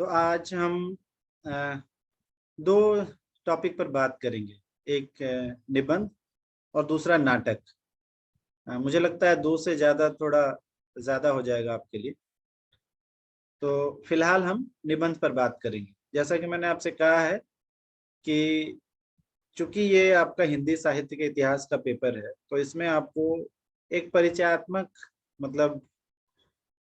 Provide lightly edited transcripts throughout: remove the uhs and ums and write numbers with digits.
तो आज हम अ, दो टॉपिक पर बात करेंगे। एक निबंध और दूसरा नाटक। मुझे लगता है दो से ज्यादा थोड़ा ज्यादा हो जाएगा आपके लिए। तो फिलहाल हम निबंध पर बात करेंगे। जैसा कि मैंने आपसे कहा है कि चूंकि ये आपका हिंदी साहित्य के इतिहास का पेपर है, तो इसमें आपको एक परिचयात्मक, मतलब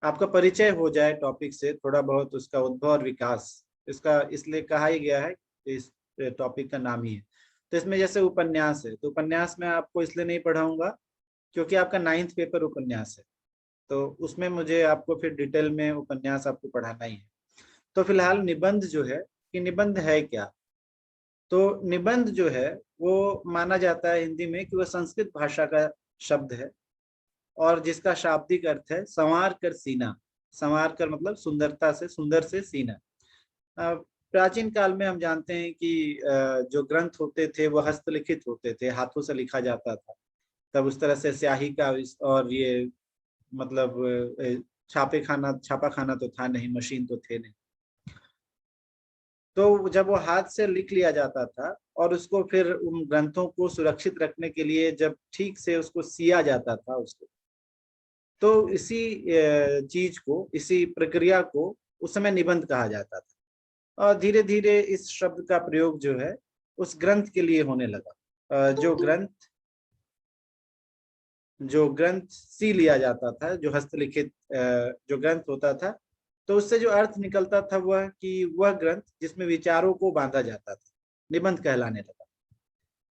आपका परिचय हो जाए टॉपिक से, थोड़ा बहुत उसका उद्भव और विकास। इसका इसलिए कहा ही गया है, इस टॉपिक का नाम ही है। तो इसमें जैसे उपन्यास है, तो उपन्यास में आपको इसलिए नहीं पढ़ाऊंगा क्योंकि आपका 9th पेपर उपन्यास है। तो उसमें मुझे आपको फिर डिटेल में उपन्यास आपको पढ़ाना ही है। तो फिलहाल निबंध जो है, कि निबंध है क्या। तो निबंध जो है वो माना जाता है हिंदी में कि वह संस्कृत भाषा का शब्द है, और जिसका शाब्दिक अर्थ है संवार कर सीना। संवार कर मतलब सुंदरता से, सुंदर से सीना। प्राचीन काल में हम जानते हैं कि जो ग्रंथ होते थे वो हस्तलिखित होते थे, हाथों से लिखा जाता था। तब उस तरह से स्याही का और ये मतलब छापा खाना तो था नहीं, मशीन तो थे नहीं। तो जब वो हाथ से लिख लिया जाता था और उसको फिर उन ग्रंथों को सुरक्षित रखने के लिए जब ठीक से उसको सिया जाता था उसको, तो इसी चीज को, इसी प्रक्रिया को उस समय निबंध कहा जाता था। और धीरे धीरे इस शब्द का प्रयोग जो है उस ग्रंथ के लिए होने लगा। जो ग्रंथ सी लिया जाता था, जो हस्तलिखित जो ग्रंथ होता था, तो उससे जो अर्थ निकलता था वह कि वह ग्रंथ जिसमें विचारों को बांधा जाता था, निबंध कहलाने लगा।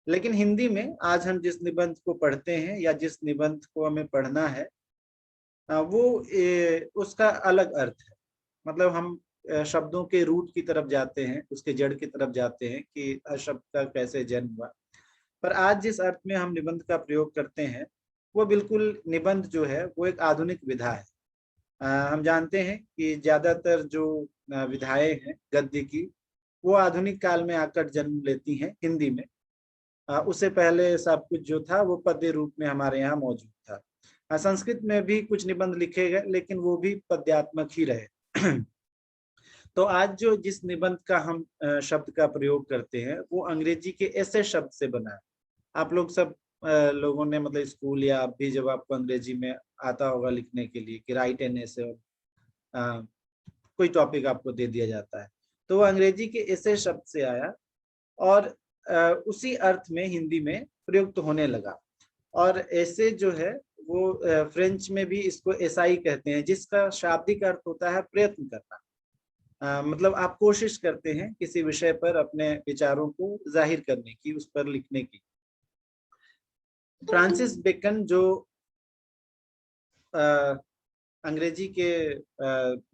लेकिन हिंदी में आज हम जिस निबंध को पढ़ते हैं या जिस निबंध को हमें पढ़ना है, उसका अलग अर्थ है। मतलब हम शब्दों के रूट की तरफ जाते हैं, उसके जड़ की तरफ जाते हैं कि शब्द का कैसे जन्म हुआ। पर आज जिस अर्थ में हम निबंध का प्रयोग करते हैं, वो बिल्कुल निबंध जो है वो एक आधुनिक विधा है। हम जानते हैं कि ज्यादातर जो विधाएं हैं गद्य की, वो आधुनिक काल में आकर जन्म लेती हैं हिंदी में। उससे पहले सब कुछ जो था वो पद्य रूप में हमारे यहाँ मौजूद था। संस्कृत में भी कुछ निबंध लिखे गए, लेकिन वो भी पद्यात्मक ही रहे। तो आज जो जिस निबंध का हम शब्द का प्रयोग करते हैं वो अंग्रेजी के ऐसे शब्द से बना है। आप लोग सब लोगों ने, मतलब स्कूल या आप भी, जब आपको अंग्रेजी में आता होगा लिखने के लिए कि राइट एन एसे, कोई टॉपिक आपको दे दिया जाता है, तो वो अंग्रेजी के ऐसे शब्द से आया और उसी अर्थ में हिंदी में प्रयुक्त होने लगा। और ऐसे जो है वो फ्रेंच में भी इसको ऐसाई कहते हैं, जिसका शाब्दिक अर्थ होता है प्रयत्न करना। मतलब आप कोशिश करते हैं किसी विषय पर अपने विचारों को जाहिर करने की, उस पर लिखने की। फ्रांसिस बेकन जो अंग्रेजी के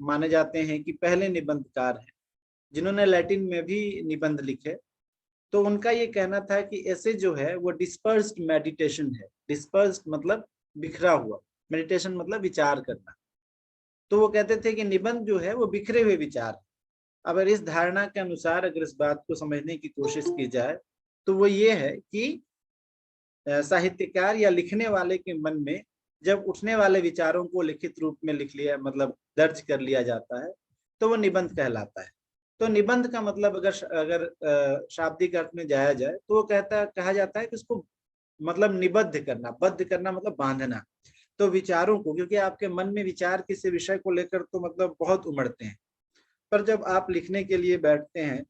माने जाते हैं कि पहले निबंधकार हैं, जिन्होंने लैटिन में भी निबंध लिखे, तो उनका ये कहना था कि ऐसे जो है वो डिस्पर्स्ड मेडिटेशन है। डिस्पर्स्ड मतलब बिखरा हुआ, मेडिटेशन मतलब विचार करना। तो वो कहते थे कि निबंध जो है वो बिखरे हुए विचार है। अगर इस धारणा के अनुसार अगर इस बात को समझने की कोशिश की जाए, तो वो ये है कि साहित्यकार या लिखने वाले के मन में जब उठने वाले विचारों को लिखित रूप में लिख लिया, मतलब दर्ज कर लिया जाता है, तो वो निबंध कहलाता है। तो निबंध का मतलब अगर अगर शाब्दिक अर्थ में जाया जाए तो वो कहा जाता है कि उसको मतलब निबद्ध करना। बद्ध करना मतलब बांधना। तो विचारों को, क्योंकि आपके मन में विचार किसी विषय को लेकर तो मतलब बहुत उमड़ते हैं, पर जब आप लिखने के लिए बैठते हैं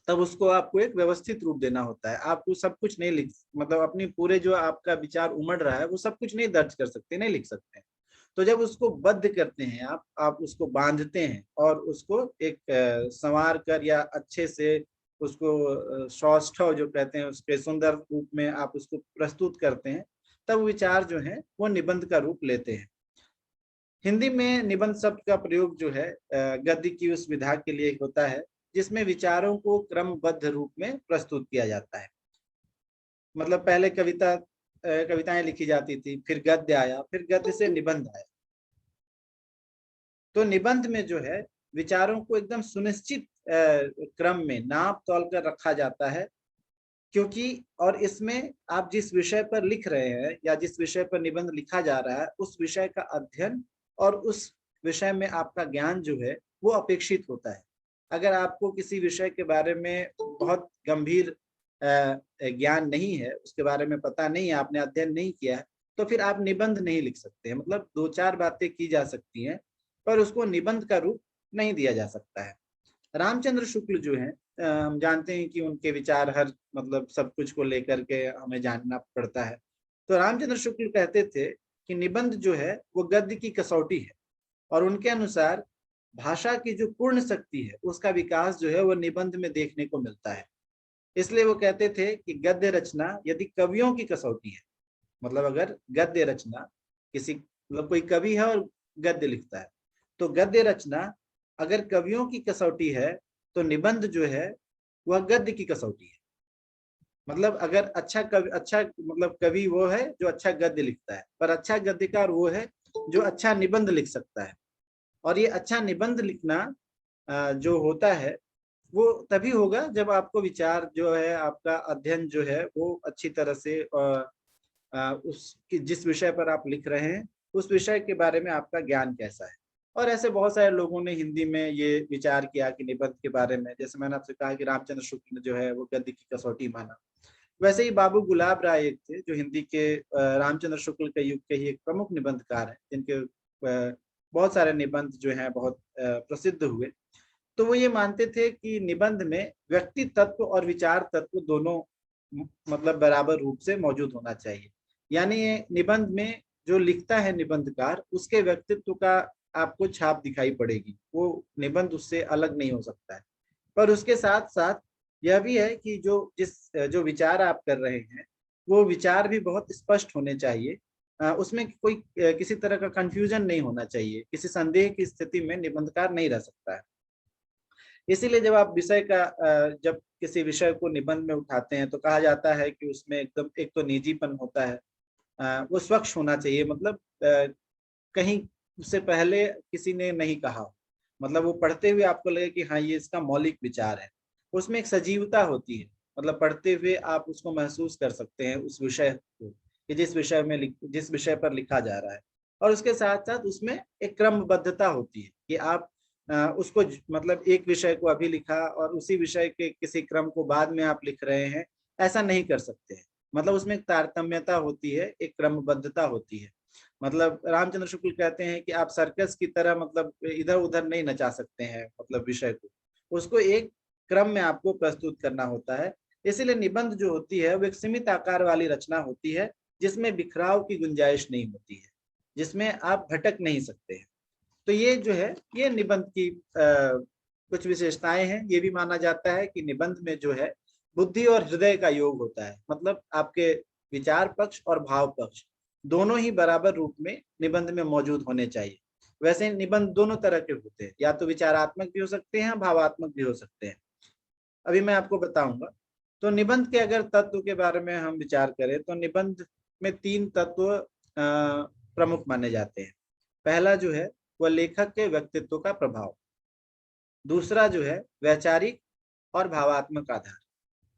तब उसको आपको एक व्यवस्थित रूप देना होता है। आपको सब कुछ नहीं लिख, मतलब अपनी पूरे जो आपका विचार उमड़ रहा है वो सब कुछ नहीं दर्ज कर सकते, नहीं लिख सकते हैं। तो जब उसको बद्ध करते हैं आप उसको बांधते हैं और उसको एक संवार कर या अच्छे से उसको सौष्ठव जो कहते हैं उसके सुंदर रूप में आप उसको प्रस्तुत करते हैं, तब विचार जो है वो निबंध का रूप लेते हैं। हिंदी में निबंध शब्द का प्रयोग जो है गद्य की उस विधा के लिए होता है जिसमें विचारों को क्रमबद्ध रूप में प्रस्तुत किया जाता है। मतलब पहले कविताएं लिखी जाती थी, फिर गद्य आया, फिर गद्य से निबंध आया। तो निबंध में जो है विचारों को एकदम सुनिश्चित क्रम में नाप तोल कर रखा जाता है, क्योंकि और इसमें आप जिस विषय पर लिख रहे हैं या जिस विषय पर निबंध लिखा जा रहा है उस विषय का अध्ययन और उस विषय में आपका ज्ञान जो है वो अपेक्षित होता है। अगर आपको किसी विषय के बारे में बहुत गंभीर ज्ञान नहीं है, उसके बारे में पता नहीं है, आपने अध्ययन नहीं किया है, तो फिर आप निबंध नहीं लिख सकते हैं। मतलब 2-4 बातें की जा सकती हैं, पर उसको निबंध का रूप नहीं दिया जा सकता है। रामचंद्र शुक्ल जो हैं, हम जानते हैं कि उनके विचार हर मतलब सब कुछ को लेकर के हमें जानना पड़ता है। तो रामचंद्र शुक्ल कहते थे कि निबंध जो है वो गद्य की कसौटी है, और उनके अनुसार भाषा की जो पूर्ण शक्ति है उसका विकास जो है वो निबंध में देखने को मिलता है। इसलिए वो कहते थे कि गद्य रचना यदि कवियों की कसौटी है, मतलब अगर गद्य रचना किसी मतलब कोई कवि है और गद्य लिखता है, तो गद्य रचना अगर कवियों की कसौटी है तो निबंध जो है वह गद्य की कसौटी है। मतलब अगर अच्छा मतलब कवि वो है जो अच्छा गद्य लिखता है, पर अच्छा गद्यकार वो है जो अच्छा निबंध लिख सकता है। और ये अच्छा निबंध लिखना जो होता है वो तभी होगा जब आपको विचार जो है, आपका अध्ययन जो है वो अच्छी तरह से उस जिस विषय पर आप लिख रहे हैं उस विषय के बारे में आपका ज्ञान कैसा है। और ऐसे बहुत सारे लोगों ने हिंदी में ये विचार किया कि निबंध के बारे में, जैसे मैंने आपसे कहा कि रामचंद्र शुक्ल ने जो है वो गद्य की कसौटी माना। वैसे ही बाबू गुलाब राय एक थे जो हिंदी के रामचंद्र शुक्ल के युग के ही एक प्रमुख निबंधकार हैं, जिनके बहुत सारे निबंध जो हैं बहुत प्रसिद्ध हुए। तो वो ये मानते थे कि निबंध में व्यक्ति तत्व और विचार तत्व दोनों मतलब बराबर रूप से मौजूद होना चाहिए। यानी ये निबंध में जो लिखता है निबंधकार, उसके व्यक्तित्व का आपको छाप दिखाई पड़ेगी, वो निबंध उससे अलग नहीं हो सकता है। पर उसके साथ साथ यह भी है कि जो विचार आप कर रहे हैं वो विचार भी बहुत स्पष्ट होने चाहिए। उसमें कोई किसी तरह का कंफ्यूजन नहीं होना चाहिए, किसी संदेह की स्थिति में निबंधकार नहीं रह सकता है। इसीलिए जब आप जब किसी विषय को निबंध में उठाते हैं तो कहा जाता है कि उसमें एकदम एक तो निजीपन होता है, वो स्वच्छ होना चाहिए। मतलब कहीं उससे पहले किसी ने नहीं कहा, मतलब वो पढ़ते हुए आपको लगे कि हाँ ये इसका मौलिक विचार है। उसमें एक सजीवता होती है, मतलब पढ़ते हुए आप उसको महसूस कर सकते हैं उस विषय को, कि जिस विषय पर लिखा जा रहा है। और उसके साथ साथ उसमें एक क्रमबद्धता होती है कि आप उसको मतलब एक विषय को अभी लिखा और उसी विषय के किसी क्रम को बाद में आप लिख रहे हैं, ऐसा नहीं कर सकते हैं। मतलब उसमें एक तारतम्यता होती है, एक क्रमबद्धता होती है। मतलब रामचंद्र शुक्ल कहते हैं कि आप सर्कस की तरह मतलब इधर उधर नहीं नचा सकते हैं, मतलब विषय को, उसको एक क्रम में आपको प्रस्तुत करना होता है। इसीलिए निबंध जो होती है वो एक सीमित आकार वाली रचना होती है, जिसमें बिखराव की गुंजाइश नहीं होती है, जिसमें आप भटक नहीं सकते हैं। तो ये जो है ये निबंध की कुछ विशेषताएं हैं। ये भी माना जाता है कि निबंध में जो है बुद्धि और हृदय का योग होता है, मतलब आपके विचार पक्ष और भाव पक्ष दोनों ही बराबर रूप में निबंध में मौजूद होने चाहिए। वैसे निबंध दोनों तरह के होते हैं, या तो विचारात्मक भी हो सकते हैं, भावात्मक भी हो सकते हैं। अभी मैं आपको बताऊंगा। तो निबंध के अगर तत्व के बारे में हम विचार करें तो निबंध में 3 तत्व प्रमुख माने जाते हैं। पहला जो है वह लेखक के व्यक्तित्व का प्रभाव, दूसरा जो है वैचारिक और भावात्मक आधार,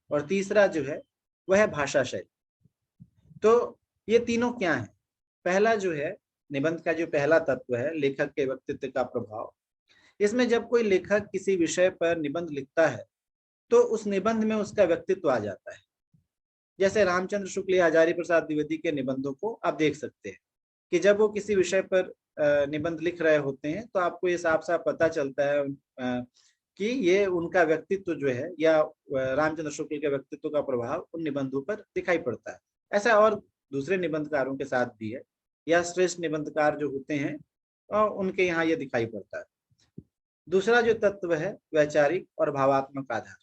और तीसरा जो है वह है भाषा शैली। तो ये तीनों क्या है? पहला जो है निबंध का जो पहला तत्व है लेखक के व्यक्तित्व का प्रभाव। इसमें जब कोई लेखक किसी विषय पर निबंध लिखता है तो उस निबंध में उसका व्यक्तित्व आ जाता है। जैसे रामचंद्र शुक्ल या हजारी प्रसाद द्विवेदी के निबंधों को आप देख सकते हैं कि जब वो किसी विषय पर निबंध लिख रहे होते हैं तो आपको ये साफ साफ पता चलता है कि ये उनका व्यक्तित्व जो है, या रामचंद्र शुक्ल के व्यक्तित्व का प्रभाव उन निबंधों पर दिखाई पड़ता है। ऐसा और दूसरे निबंधकारों के साथ भी है, या श्रेष्ठ निबंधकार जो होते हैं उनके यहाँ ये दिखाई पड़ता है। दूसरा जो तत्व है वैचारिक और भावात्मक आधार।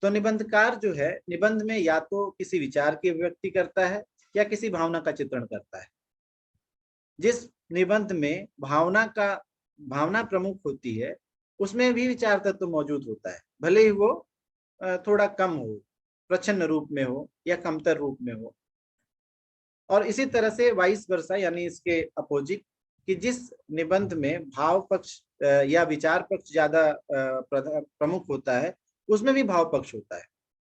तो निबंधकार जो है निबंध में या तो किसी विचार की अभिव्यक्ति करता है या किसी भावना का चित्रण करता है। जिस निबंध में भावना प्रमुख होती है उसमें भी विचार तत्व मौजूद होता है, भले ही वो थोड़ा कम हो, प्रच्छन्न रूप में हो या कमतर रूप में हो। और इसी तरह से वाइस वर्सा, यानी इसके अपोजिट, कि जिस निबंध में भाव पक्ष या विचार पक्ष ज्यादा प्रमुख होता है उसमें भी भाव पक्ष होता है।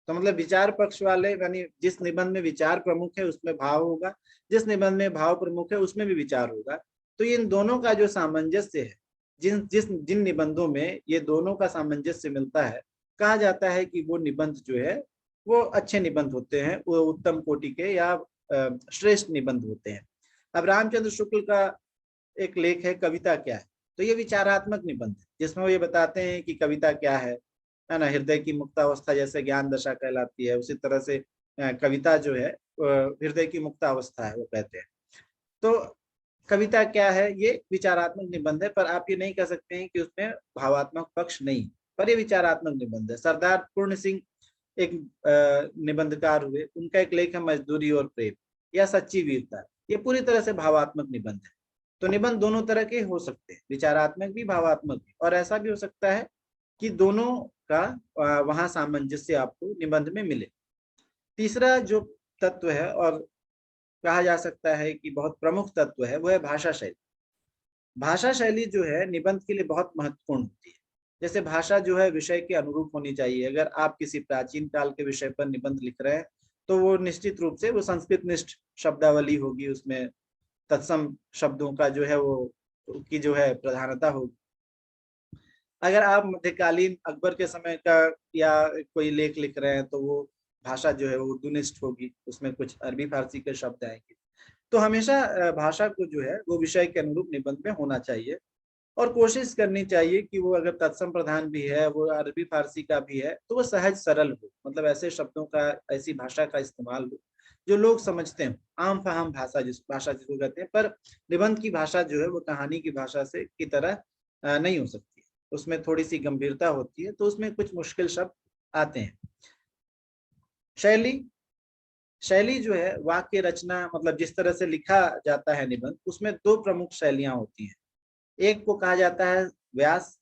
तो मतलब विचार पक्ष वाले, यानी जिस निबंध में विचार प्रमुख है उसमें भाव होगा, जिस निबंध में भाव प्रमुख है उसमें भी विचार होगा। तो इन दोनों का जो सामंजस्य है, जिन निबंधों में ये दोनों का सामंजस्य मिलता है, कहा जाता है कि वो निबंध जो है वो अच्छे निबंध होते हैं, वो उत्तम कोटि के या श्रेष्ठ निबंध होते हैं। अब रामचंद्र शुक्ल का एक लेख है कविता क्या है, तो ये विचारात्मक निबंध है, जिसमें वो ये बताते हैं कि कविता क्या है ना। हृदय की मुक्तावस्था जैसे ज्ञान दशा कहलाती है, उसी तरह से कविता जो है हृदय की मुक्तावस्था है, वो कहते हैं। तो कविता क्या है, ये विचारात्मक निबंध है, पर आप ये नहीं कह सकते हैं कि उसमें भावात्मक पक्ष नहीं, पर ये विचारात्मक निबंध है। सरदार पूर्ण सिंह एक निबंधकार हुए, उनका एक लेख है मजदूरी और प्रेम या सच्ची वीरता, ये पूरी तरह से भावात्मक निबंध है। तो निबंध दोनों तरह के हो सकते हैं, विचारात्मक भी भावात्मक भी, और ऐसा भी हो सकता है कि दोनों का वहां सामंजस्य आपको निबंध में मिले। तीसरा जो तत्व है और कहा जा सकता है कि बहुत प्रमुख तत्व है, वो है भाषा शैली। भाषा शैली जो है निबंध के लिए बहुत महत्वपूर्ण होती है। जैसे भाषा जो है विषय के अनुरूप होनी चाहिए। अगर आप किसी प्राचीन काल के विषय पर निबंध लिख रहे हैं तो वो निश्चित रूप से वो संस्कृत निष्ठ शब्दावली होगी, उसमें तत्सम शब्दों का जो है वो की जो है प्रधानता होगी। अगर आप मध्यकालीन अकबर के समय का या कोई लेख लिख रहे हैं तो वो भाषा जो है वो उर्दूनिष्ठ होगी, उसमें कुछ अरबी फारसी के शब्द आएंगे। तो हमेशा भाषा को जो है वो विषय के अनुरूप निबंध में होना चाहिए, और कोशिश करनी चाहिए कि वो अगर तत्सम प्रधान भी है, वो अरबी फारसी का भी है, तो वो सहज सरल हो, मतलब ऐसे शब्दों का, ऐसी भाषा का इस्तेमाल हो जो लोग समझते हैं, आम फाहम भाषा जिसको कहते हैं। पर निबंध की भाषा जो है वो कहानी की भाषा से की तरह नहीं हो सकती, उसमें थोड़ी सी गंभीरता होती है, तो उसमें कुछ मुश्किल शब्द आते हैं। शैली जो है वाक्य रचना, मतलब जिस तरह से लिखा जाता है निबंध, उसमें दो प्रमुख शैलियां होती हैं। एक को कहा जाता है व्यास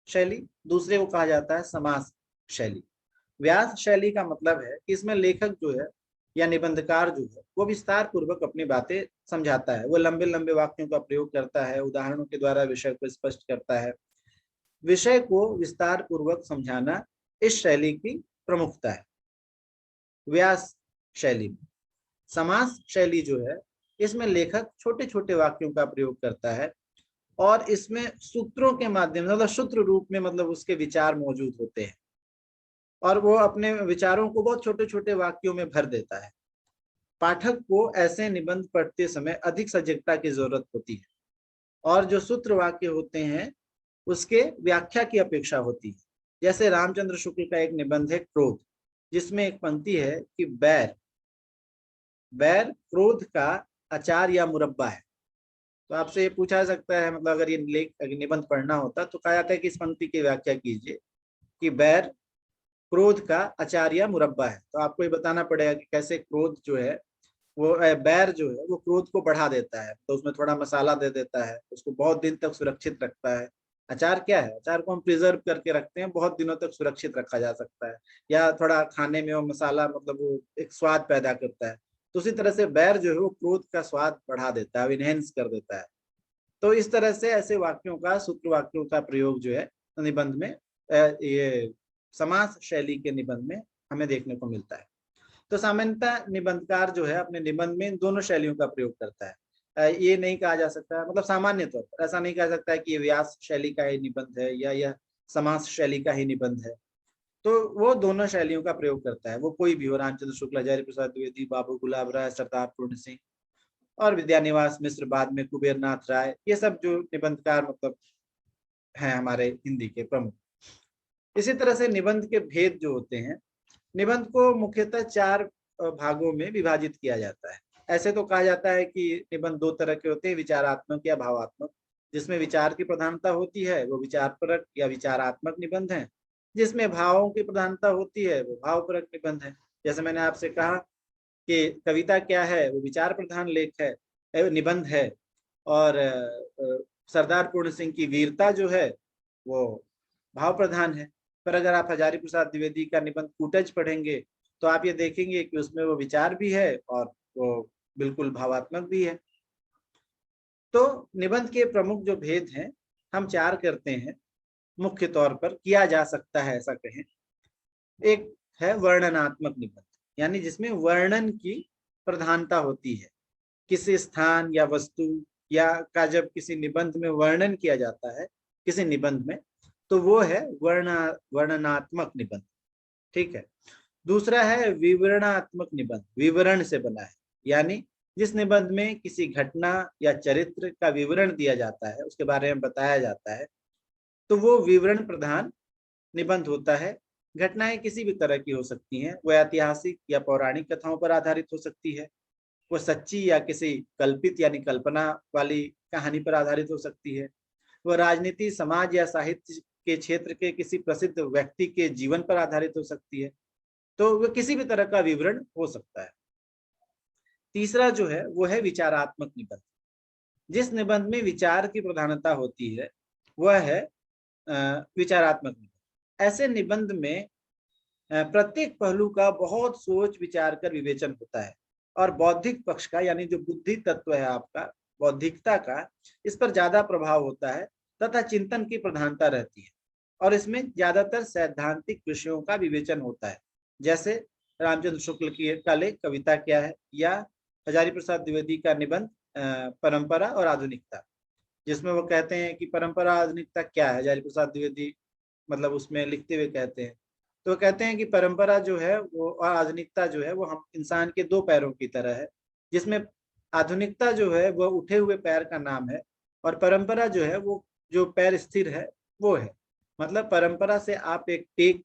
शैली, दूसरे को कहा जाता है समास शैली। व्यास शैली का मतलब है कि इसमें लेखक जो है या निबंधकार जो है वो विस्तार पूर्वक अपनी बातें समझाता है, वो लंबे लंबे वाक्यों का प्रयोग करता है, उदाहरणों के द्वारा विषय को स्पष्ट करता है। विषय को विस्तार पूर्वक समझाना इस शैली की प्रमुखता है व्यास शैली में। समास शैली जो है इसमें लेखक छोटे छोटे वाक्यों का प्रयोग करता है, और इसमें सूत्रों के माध्यम से, मतलब सूत्र रूप में, मतलब उसके विचार मौजूद होते हैं, और वो अपने विचारों को बहुत छोटे छोटे वाक्यों में भर देता है। पाठक को ऐसे निबंध पढ़ते समय अधिक सजगता की जरूरत होती है, और जो सूत्र वाक्य होते हैं उसके व्याख्या की अपेक्षा होती है। जैसे रामचंद्र शुक्ल का एक निबंध है क्रोध, जिसमें एक पंक्ति है कि बैर क्रोध का अचार या मुरब्बा है। तो आपसे ये पूछा जा सकता है, मतलब अगर ये निबंध पढ़ना होता तो कहा जाता है कि इस पंक्ति की व्याख्या कीजिए कि बैर क्रोध का अचार या मुरब्बा है। तो आपको ये बताना पड़ेगा कि कैसे क्रोध जो है वो, बैर जो है वो क्रोध को बढ़ा देता है, तो उसमें थोड़ा मसाला दे देता है, उसको बहुत दिन तक सुरक्षित रखता है। अचार क्या है? अचार को हम प्रिजर्व करके रखते हैं, बहुत दिनों तक सुरक्षित रखा जा सकता है, या थोड़ा खाने में वो मसाला, मतलब वो एक स्वाद पैदा करता है। तो उसी तरह से बैर जो है वो क्रोध का स्वाद बढ़ा देता है, इनहेंस कर देता है। तो इस तरह से ऐसे वाक्यों का, सूत्र वाक्यों का प्रयोग जो है निबंध में, ये समास शैली के निबंध में हमें देखने को मिलता है। तो सामान्यतः निबंधकार जो है अपने निबंध में इन दोनों शैलियों का प्रयोग करता है। ये नहीं कहा जा सकता, मतलब सामान्य तौर पर ऐसा नहीं कहा सकता है कि ये व्यास शैली का ही निबंध है या यह समास शैली का ही निबंध है। तो वो दोनों शैलियों का प्रयोग करता है, वो कोई भी हो, रामचंद्र शुक्ल, हजारी प्रसाद द्विवेदी, बाबू गुलाब राय, सरदार पूर्ण सिंह और विद्यानिवास मिश्र, बाद में कुबेर नाथ राय, ये सब जो निबंधकार मतलब हैं हमारे हिंदी के प्रमुख। इसी तरह से निबंध के भेद जो होते हैं, निबंध को मुख्यतः 4 भागों में विभाजित किया जाता है। ऐसे तो कहा जाता है कि निबंध 2 तरह के होते हैं, विचारात्मक या भावात्मक। जिसमें विचार की प्रधानता होती है वो विचारपरक या विचारात्मक निबंध है, जिसमें भावों की प्रधानता होती है वो भावपरक निबंध है। जैसे मैंने आपसे कहा कि कविता क्या है, वो विचार प्रधान लेख है, निबंध है, और सरदार पूर्ण सिंह की वीरता जो है वो भाव प्रधान है। पर अगर आप हजारी प्रसाद द्विवेदी का निबंध कूटज पढ़ेंगे तो आप ये देखेंगे कि उसमें वो विचार भी है और वो बिल्कुल भावात्मक भी है। तो निबंध के प्रमुख जो भेद हैं हम 4 करते हैं, मुख्य तौर पर किया जा सकता है ऐसा कहें। एक है वर्णनात्मक निबंध, यानी जिसमें वर्णन की प्रधानता होती है, किसी स्थान या वस्तु या का जब किसी निबंध में वर्णन किया जाता है किसी निबंध में, तो वो है वर्णनात्मक निबंध। ठीक है। दूसरा है विवरणात्मक निबंध, विवरण से बना है, यानी जिस निबंध में किसी घटना या चरित्र का विवरण दिया जाता है, उसके बारे में बताया जाता है, तो वो विवरण प्रधान निबंध होता है। घटनाएं किसी भी तरह की हो सकती हैं, वह ऐतिहासिक या पौराणिक कथाओं पर आधारित हो सकती है, वो सच्ची या किसी कल्पित यानी कल्पना वाली कहानी पर आधारित हो सकती है, वह राजनीति, समाज या साहित्य के क्षेत्र के किसी प्रसिद्ध व्यक्ति के जीवन पर आधारित हो सकती है। तो वह किसी भी तरह का विवरण हो सकता है। तीसरा जो है वो है विचारात्मक निबंध। जिस निबंध में विचार की प्रधानता होती है वह है विचारात्मक निबंध। ऐसे निबंध में प्रत्येक पहलू का बहुत सोच विचार कर विवेचन होता है और बौद्धिक पक्ष का, यानी जो बुद्धि तत्व है आपका, बौद्धिकता का, इस पर ज्यादा प्रभाव होता है तथा चिंतन की प्रधानता रहती है और इसमें ज्यादातर सैद्धांतिक विषयों का विवेचन होता है। जैसे रामचंद्र शुक्ल की का लेख कविता क्या है, या हजारी प्रसाद द्विवेदी का निबंध परंपरा और आधुनिकता, जिसमें वो कहते हैं कि परंपरा आधुनिकता क्या है। हजारी प्रसाद द्विवेदी मतलब उसमें लिखते हुए कहते हैं, तो कहते हैं कि परंपरा जो है वो और आधुनिकता जो है वो हम इंसान के दो पैरों की तरह है, जिसमें आधुनिकता जो है वो उठे हुए पैर का नाम है और परंपरा जो है वो जो पैर स्थिर है वो है। मतलब परंपरा से आप एक टेक,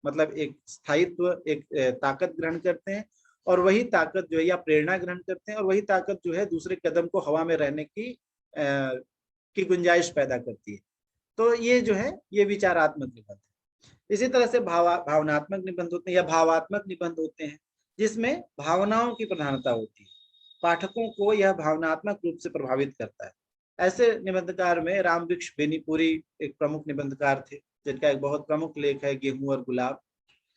मतलब एक स्थायित्व, एक ताकत ग्रहण करते हैं और वही ताकत जो है या प्रेरणा ग्रहण करते हैं और वही ताकत जो है दूसरे कदम को हवा में रहने की गुंजाइश पैदा करती है। तो ये जो है ये विचारात्मक निबंध है। इसी तरह से भावनात्मक निबंध होते हैं या भावात्मक निबंध होते हैं, जिसमें भावनाओं की प्रधानता होती है, पाठकों को यह भावनात्मक रूप से प्रभावित करता है। ऐसे निबंधकार में रामवृक्ष बेनीपुरी एक प्रमुख निबंधकार थे, जिनका एक बहुत प्रमुख लेख है गेहूं और गुलाब।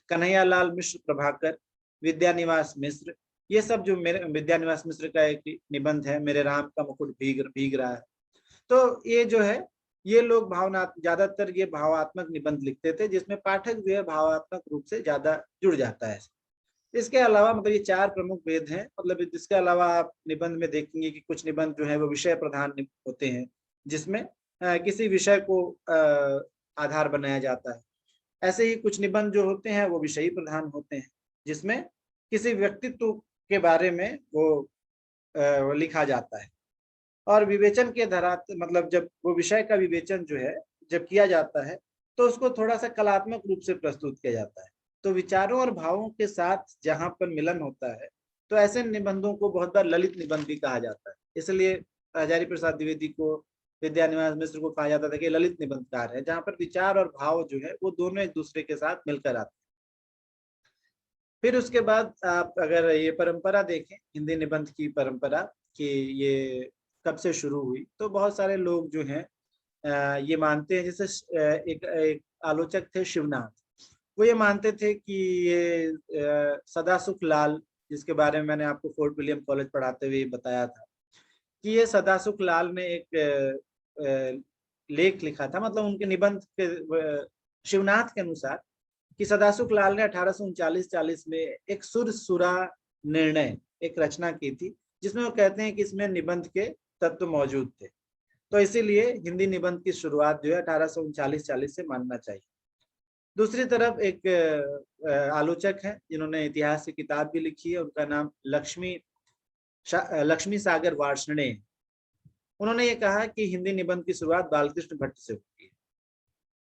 कन्हैयालाल मिश्र प्रभाकर, विद्यानिवास मिश्र, ये सब जो मेरे विद्यानिवास मिश्र का एक निबंध है मेरे राम का मुकुट भीग भीग रहा है। तो ये जो है ये लोग ज्यादातर ये भावात्मक निबंध लिखते थे, जिसमें पाठक जो है भावात्मक रूप से ज्यादा जुड़ जाता है। इसके अलावा मतलब ये चार प्रमुख भेद हैं। मतलब इसके अलावा आप निबंध में देखेंगे कि कुछ निबंध जो है वो विषय प्रधान होते हैं, जिसमें किसी विषय को आधार बनाया जाता है। ऐसे ही कुछ निबंध जो होते हैं वो विषयी प्रधान होते हैं, जिसमें किसी व्यक्तित्व के बारे में वो लिखा जाता है। और विवेचन के आधार मतलब जब वो विषय का विवेचन जो है जब किया जाता है तो उसको थोड़ा सा कलात्मक रूप से प्रस्तुत किया जाता है। तो विचारों और भावों के साथ जहां पर मिलन होता है तो ऐसे निबंधों को बहुत बार ललित निबंध भी कहा जाता है। इसलिए हजारी प्रसाद द्विवेदी को, विद्यानिवास मिश्र को कहा जाता था कि ललित निबंधकार है, जहां पर विचार और भाव जो है वो दोनों एक दूसरे के साथ मिलकर आते हैं। फिर उसके बाद आप अगर ये परंपरा देखें, हिंदी निबंध की परंपरा कि ये कब से शुरू हुई, तो बहुत सारे लोग जो हैं ये मानते हैं, जैसे एक आलोचक थे शिवनाथ, वो ये मानते थे कि ये सदासुख लाल, जिसके बारे में मैंने आपको फोर्ट विलियम कॉलेज पढ़ाते हुए बताया था कि ये सदासुख लाल ने एक लेख लिखा था, मतलब उनके निबंध के शिवनाथ के अनुसार कि सदासुख लाल ने 1839-40 में एक सुर सुरा निर्णय एक रचना की थी, जिसमें वो कहते हैं कि इसमें निबंध के तत्व मौजूद थे। तो इसीलिए हिंदी निबंध की शुरुआत जो है 1839-40 से मानना चाहिए। दूसरी तरफ एक आलोचक है जिन्होंने इतिहास की किताब भी लिखी है, उनका नाम लक्ष्मी सागर वार्ष्णेय। उन्होंने ये कहा कि हिंदी निबंध की शुरुआत बालकृष्ण भट्ट से होती है।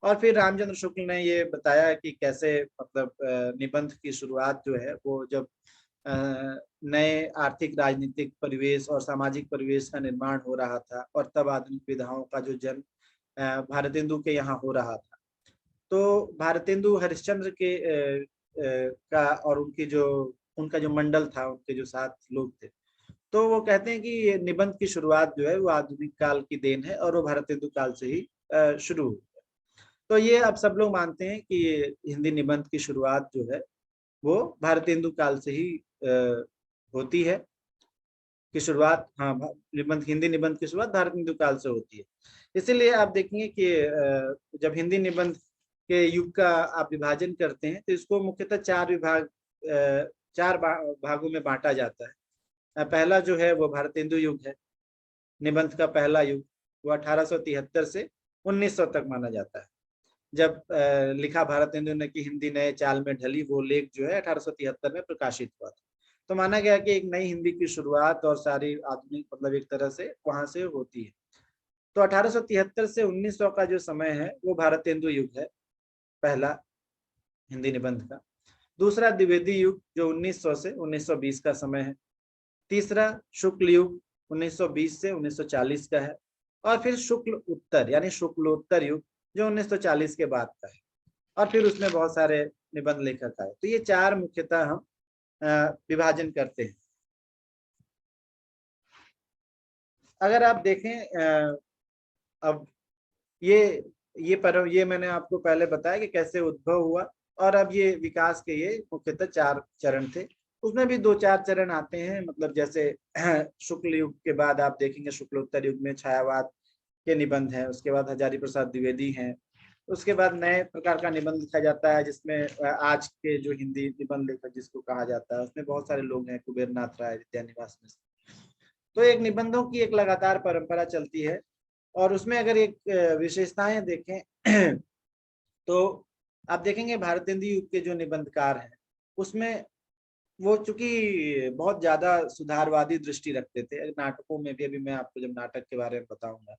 और फिर रामचंद्र शुक्ल ने ये बताया कि कैसे मतलब निबंध की शुरुआत जो है वो जब नए आर्थिक राजनीतिक परिवेश और सामाजिक परिवेश का निर्माण हो रहा था और तब आधुनिक विधाओं का जो जन्म भारतेंदु के यहाँ हो रहा था। तो भारतेंदु हरिश्चंद्र के का और उनका जो मंडल था, उनके जो साथ लोग थे, तो वो कहते हैं कि निबंध की शुरुआत जो है वो आधुनिक काल की देन है और वो भारतेंदु काल से ही शुरू हुई। तो ये अब सब लोग मानते हैं कि हिंदी निबंध की शुरुआत जो है वो भारतेंदु काल से ही होती है, की शुरुआत, हाँ, हिंदी निबंध की शुरुआत भारतेंदु काल से होती है। इसीलिए आप देखेंगे कि जब हिंदी निबंध के युग का आप विभाजन करते हैं तो इसको मुख्यतः चार भागों में बांटा जाता है। पहला जो है वो भारतेंदु युग है, निबंध का पहला युग वो 1873 से 1900 तक माना जाता है। जब लिखा भारतेंदु ने कि हिंदी नए चाल में ढली, वो लेख जो है 1873 में प्रकाशित हुआ था। तो माना गया कि एक नई हिंदी की शुरुआत और सारी आधुनिक मतलब एक तरह से वहां से होती है। तो 1873 से 1900 का जो समय है वो भारतेंदु युग है, पहला हिंदी निबंध का। दूसरा द्विवेदी युग जो 1900 से 1920 का समय है। तीसरा शुक्ल युग 1920 से 1940 का है। और फिर शुक्ल उत्तर यानी शुक्लोत्तर युग जो 1940 के बाद का है। और फिर उसमें बहुत सारे निबंध लेखक आए। तो ये चार मुख्यतः हम विभाजन करते हैं। अगर आप देखें अब ये मैंने आपको पहले बताया कि कैसे उद्भव हुआ, और अब ये विकास के ये मुख्यतः 4 चरण थे। उसमें भी 2-4 चरण आते हैं, मतलब जैसे शुक्ल युग के बाद आप देखेंगे शुक्लोत्तर युग में छायावाद के निबंध हैं, उसके बाद हजारी प्रसाद द्विवेदी हैं, उसके बाद नए प्रकार का निबंध लिखा जाता है जिसमें आज के जो हिंदी निबंध लेखक जिसको कहा जाता है उसमें बहुत सारे लोग हैं, कुबेर नाथ राय, विद्यानिवास मिश्र। तो एक निबंधों की एक लगातार परंपरा चलती है। और उसमें अगर एक विशेषताएं देखें तो आप देखेंगे भारतेंदु युग के जो निबंधकार हैं उसमें वो चूंकि बहुत ज्यादा सुधारवादी दृष्टि रखते थे नाटकों में भी, अभी मैं आपको जब नाटक के बारे में बताऊंगा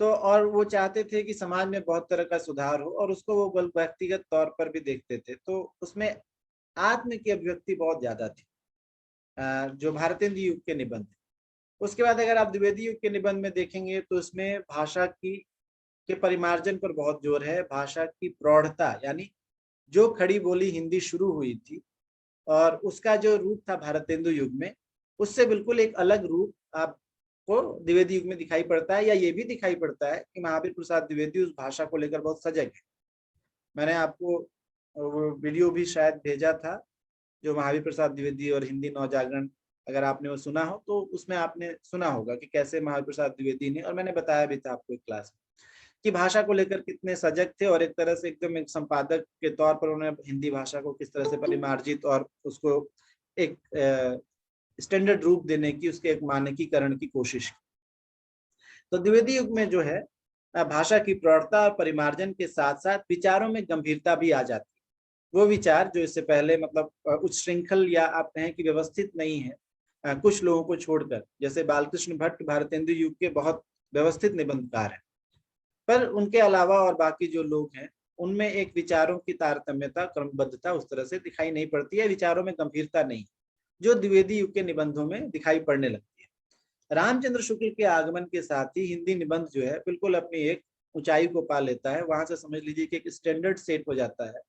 तो, और वो चाहते थे कि समाज में बहुत तरह का सुधार हो और उसको वो व्यक्तिगत तौर पर भी देखते थे। तो उसमें आत्म की अभिव्यक्ति बहुत ज्यादा थी जो भारतेंदु युग के निबंध। उसके बाद अगर आप द्विवेदी युग के निबंध में देखेंगे तो उसमें भाषा की के परिमार्जन पर बहुत जोर है, भाषा की प्रौढ़ता यानी जो खड़ी बोली हिंदी शुरू हुई थी और उसका जो रूप था भारतेंदु युग में, उससे बिल्कुल एक अलग रूप आपको द्विवेदी युग में दिखाई पड़ता है। या ये भी दिखाई पड़ता है कि महावीर प्रसाद द्विवेदी उस भाषा को लेकर बहुत सजग है। मैंने आपको वो वीडियो भी शायद भेजा था जो महावीर प्रसाद द्विवेदी और हिंदी नवजागरण, अगर आपने वो सुना हो तो उसमें आपने सुना होगा कि कैसे महावीर प्रसाद द्विवेदी ने, और मैंने बताया भी था आपको एक क्लास में, कि भाषा को लेकर कितने सजग थे और एक तरह से एकदम एक संपादक के तौर पर उन्होंने हिंदी भाषा को किस तरह से परिमार्जित और उसको एक स्टैंडर्ड रूप देने की, उसके एक मानकीकरण की कोशिश की। तो द्विवेदी युग में जो है भाषा की प्रौढ़ता और परिमार्जन के साथ साथ विचारों में गंभीरता भी आ जाती है। वो विचार जो इससे पहले मतलब उच्च श्रृंखल या आप कहें कि व्यवस्थित नहीं है, कुछ लोगों को छोड़कर, जैसे बालकृष्ण भट्ट भारतेंदु युग के बहुत व्यवस्थित निबंधकार हैं, पर उनके अलावा और बाकी जो लोग हैं उनमें एक विचारों की तारतम्यता, क्रमबद्धता उस तरह से दिखाई नहीं पड़ती है, विचारों में गंभीरता नहीं जो द्विवेदी युग के निबंधों में दिखाई पड़ने लगती है। रामचंद्र शुक्ल के आगमन के साथ ही हिंदी निबंध जो है बिल्कुल अपनी एक ऊंचाई को पा लेता है। वहां से समझ लीजिए कि एक स्टैंडर्ड सेट हो जाता है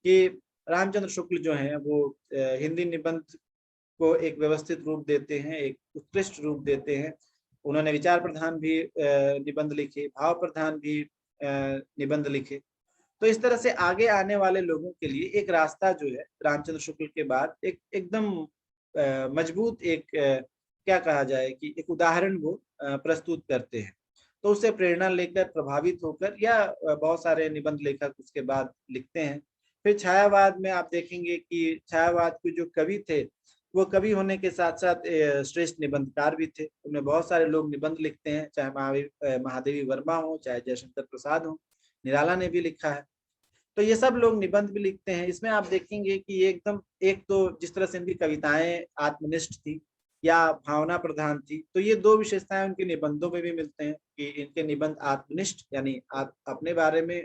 कि रामचंद्र शुक्ल जो है वो हिंदी निबंध को एक व्यवस्थित रूप देते हैं, एक उत्कृष्ट रूप देते हैं। उन्होंने विचार प्रधान भी निबंध लिखे, भाव प्रधान भी निबंध लिखे। तो इस तरह से आगे आने वाले लोगों के लिए एक रास्ता जो है रामचंद्र शुक्ल के बाद एक एकदम मजबूत एक क्या कहा जाए कि एक उदाहरण वो प्रस्तुत करते हैं। तो उससे प्रेरणा लेकर, प्रभावित होकर या बहुत सारे निबंध लेखक उसके बाद लिखते हैं। फिर छायावाद में आप देखेंगे कि छायावाद के जो कवि थे वो कवि होने के साथ साथ श्रेष्ठ निबंधकार भी थे। उनमें बहुत सारे लोग निबंध लिखते हैं, चाहे महादेवी वर्मा हो, चाहे जयशंकर प्रसाद हो, निराला ने भी लिखा है। तो ये सब लोग निबंध भी लिखते हैं। इसमें आप देखेंगे कि ये एकदम एक तो जिस तरह से इनकी कविताएं आत्मनिष्ठ थी या भावना प्रधान थी, तो ये दो विशेषताएं उनके निबंधों में भी मिलते हैं कि इनके निबंध आत्मनिष्ठ यानी अपने बारे में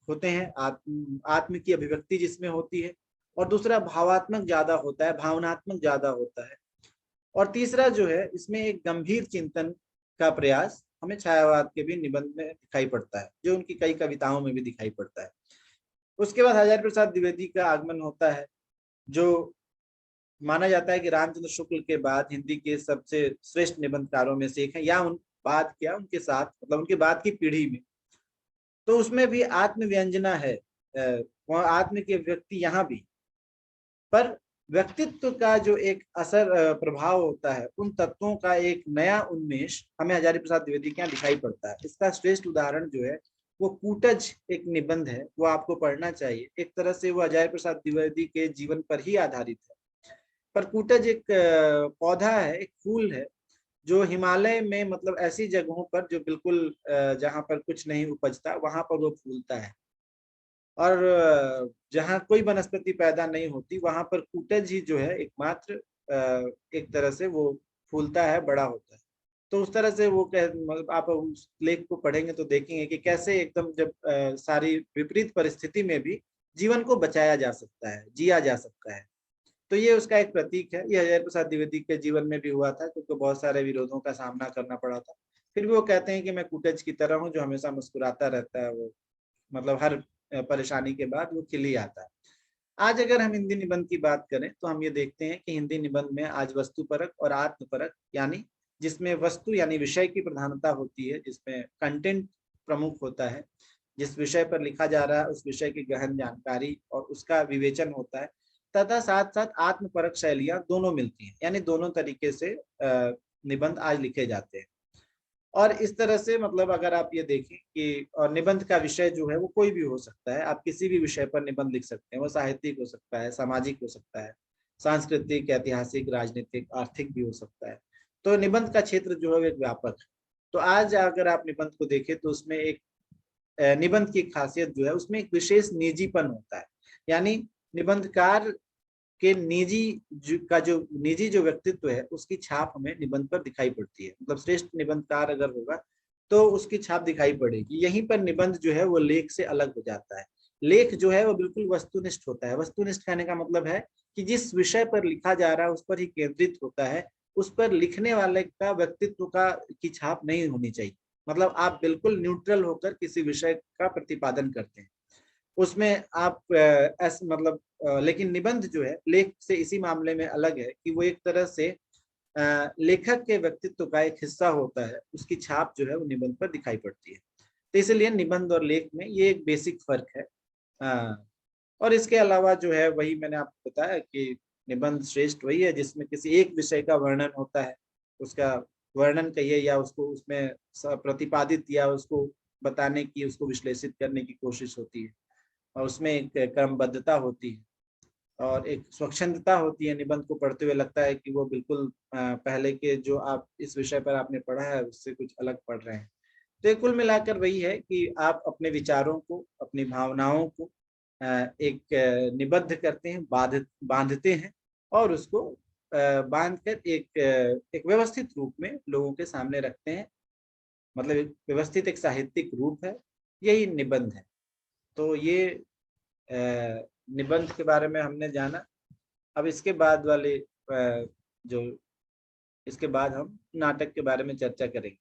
होते हैं, आत्म की अभिव्यक्ति जिसमें होती है, और दूसरा भावात्मक ज्यादा होता है, भावनात्मक ज्यादा होता है, और तीसरा जो है इसमें एक गंभीर चिंतन का प्रयास हमें छायावाद के भी निबंध में दिखाई पड़ता है, जो उनकी कई कविताओं में भी दिखाई पड़ता है। उसके बाद हजारी प्रसाद द्विवेदी का आगमन होता है, जो माना जाता है कि रामचंद्र शुक्ल के बाद हिंदी के सबसे श्रेष्ठ निबंधकारों में से एक है, या उनके साथ मतलब उनके बाद की पीढ़ी में। तो उसमें भी आत्म व्यंजना है, आत्म की व्यक्ति यहाँ भी, पर व्यक्तित्व का जो एक असर प्रभाव होता है, उन तत्वों का एक नया उन्मेष हमें हजारी प्रसाद द्विवेदी के यहाँ दिखाई पड़ता है। इसका श्रेष्ठ उदाहरण जो है वो कूटज एक निबंध है, वो आपको पढ़ना चाहिए। एक तरह से वो हजारी प्रसाद द्विवेदी के जीवन पर ही आधारित है, पर कूटज एक पौधा है, एक फूल है जो हिमालय में मतलब ऐसी जगहों पर जो बिल्कुल जहाँ पर कुछ नहीं उपजता वहां पर वो फूलता है, और जहाँ कोई वनस्पति पैदा नहीं होती वहां पर कूटज ही जो है एकमात्र एक तरह से वो फूलता है, बड़ा होता है। तो उस तरह से वो मतलब आप उस लेख को पढ़ेंगे तो देखेंगे कि कैसे एकदम जब सारी विपरीत परिस्थिति में भी जीवन को बचाया जा सकता है, जिया जा सकता है। तो ये उसका एक प्रतीक है। ये हरिहर प्रसाद द्विवेदी के जीवन में भी हुआ था, क्योंकि बहुत सारे विरोधों का सामना करना पड़ा था। फिर भी वो कहते हैं कि मैं कूटज की तरह हूँ जो हमेशा मुस्कुराता रहता है, वो मतलब हर परेशानी के बाद वो खिल ही आता है। आज अगर हम हिंदी निबंध की बात करें तो हम ये देखते हैं कि हिंदी निबंध में आज वस्तुपरक और आत्मपरक, यानी जिसमें वस्तु यानी विषय की प्रधानता होती है, जिसमें कंटेंट प्रमुख होता है, जिस विषय पर लिखा जा रहा है उस विषय की गहन जानकारी और उसका विवेचन होता है, तथा साथ साथ आत्मपरक शैलियां दोनों मिलती हैं, यानी दोनों तरीके से निबंध आज लिखे जाते हैं। और इस तरह से मतलब अगर आप ये देखें कि और निबंध का विषय जो है वो कोई भी हो सकता है, आप किसी भी विषय पर निबंध लिख सकते हैं। वो साहित्यिक हो सकता है, सामाजिक हो सकता है, सांस्कृतिक, ऐतिहासिक, राजनीतिक, आर्थिक भी हो सकता है। तो निबंध का क्षेत्र जो है वो एक व्यापक है। तो आज अगर आप निबंध को देखें तो उसमें एक निबंध की खासियत जो है उसमें एक विशेष निजीपन होता है, यानी निबंधकार के जो निजी जो व्यक्तित्व है उसकी छाप हमें निबंध पर दिखाई पड़ती है। मतलब श्रेष्ठ निबंधकार अगर होगा तो उसकी छाप दिखाई पड़ेगी। यहीं पर निबंध जो है वो लेख से अलग हो जाता है। लेख जो है वो बिल्कुल वस्तुनिष्ठ होता है। वस्तुनिष्ठ कहने का मतलब है कि जिस विषय पर लिखा जा रहा है उस पर ही केंद्रित होता है, उस पर लिखने वाले का व्यक्तित्व का की छाप नहीं होनी चाहिए। मतलब आप बिल्कुल न्यूट्रल होकर किसी विषय का प्रतिपादन करते हैं उसमें आप ऐसे मतलब लेकिन निबंध जो है लेख से इसी मामले में अलग है कि वो एक तरह से लेखक के व्यक्तित्व का एक हिस्सा होता है, उसकी छाप जो है वो निबंध पर दिखाई पड़ती है। तो इसलिए निबंध और लेख में ये एक बेसिक फर्क है। और इसके अलावा जो है वही मैंने आपको बताया कि निबंध श्रेष्ठ वही है जिसमें किसी एक विषय का वर्णन होता है, उसका वर्णन कहिए या उसको उसमें प्रतिपादित या उसको बताने की, उसको विश्लेषित करने की कोशिश होती है, और उसमें एक क्रमबद्धता होती है और एक स्वच्छंदता होती है। निबंध को पढ़ते हुए लगता है कि वो बिल्कुल पहले के जो आप इस विषय पर आपने पढ़ा है उससे कुछ अलग पढ़ रहे हैं। तो कुल मिलाकर वही है कि आप अपने विचारों को, अपनी भावनाओं को एक निबद्ध करते हैं, बांधते हैं और उसको बांध कर एक व्यवस्थित रूप में लोगों के सामने रखते हैं। मतलब एक व्यवस्थित एक साहित्यिक रूप है, यही निबंध है। तो ये निबंध के बारे में हमने जाना। अब इसके बाद वाले जो इसके बाद हम नाटक के बारे में चर्चा करेंगे।